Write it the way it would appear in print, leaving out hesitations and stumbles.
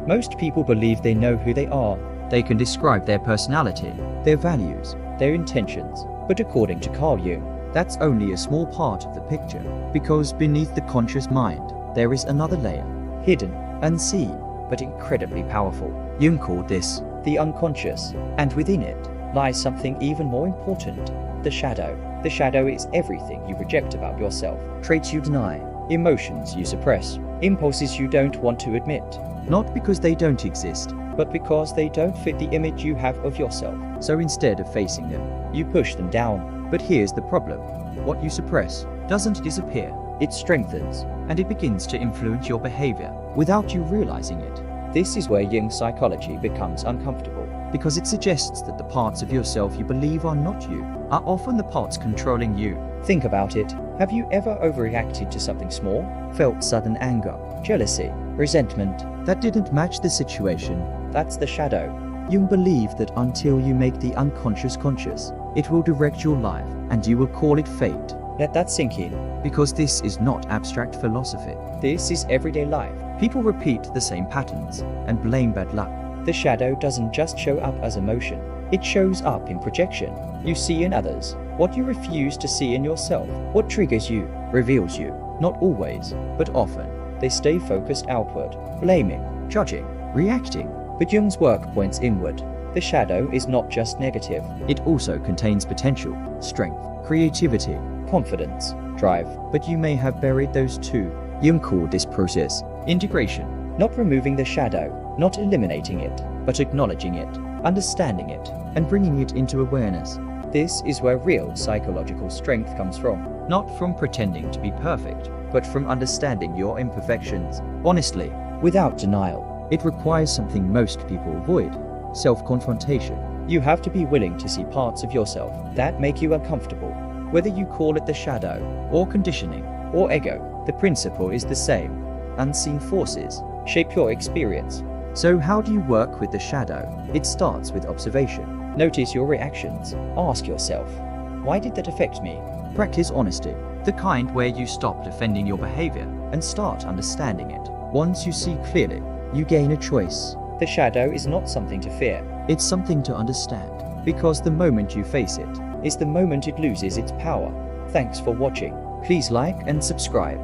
Most people believe they know who they are. They can describe their personality, their values, their intentions. But according to Carl Jung, that's only a small part of the picture, because beneath the conscious mind, there is another layer, hidden, unseen, but incredibly powerful. Jung called this the unconscious, and within it lies something even more important, the shadow. The shadow is everything you reject about yourself, traits you deny, emotions you suppress, impulses you don't want to admit. Not because they don't exist, but because they don't fit the image you have of yourself. So instead of facing them, you push them down. But here's the problem. What you suppress doesn't disappear. It strengthens, and it begins to influence your behavior without you realizing it. This is where Jung's psychology becomes uncomfortable, because it suggests that the parts of yourself you believe are not you are often the parts controlling you. Think about it. Have you ever overreacted to something small? Felt sudden anger, jealousy, resentment that didn't match the situation? That's the shadow. Jung believed that until you make the unconscious conscious, it will direct your life, and you will call it fate. Let that sink in, because this is not abstract philosophy. This is everyday life. People repeat the same patterns and blame bad luck. The shadow doesn't just show up as emotion. It shows up in projection. You see in others what you refuse to see in yourself. What triggers you, reveals you. Not always, but often. They stay focused outward, blaming, judging, reacting. But Jung's work points inward. The shadow is not just negative. It also contains potential, strength, creativity, confidence, drive. But you may have buried those too. Jung called this process integration. Not removing the shadow, not eliminating it, but acknowledging it, understanding it, and bringing it into awareness. This is where real psychological strength comes from. Not from pretending to be perfect, but from understanding your imperfections, honestly, without denial. It requires something most people avoid: self-confrontation. You have to be willing to see parts of yourself that make you uncomfortable. Whether you call it the shadow, or conditioning, or ego, the principle is the same. Unseen forces shape your experience. So how do you work with the shadow? It starts with observation. Notice your reactions. Ask yourself, why did that affect me? Practice honesty, the kind where you stop defending your behavior and start understanding it. Once you see clearly, you gain a choice. The shadow is not something to fear. It's something to understand, because the moment you face it is the moment it loses its power. Thanks for watching. Please like and subscribe.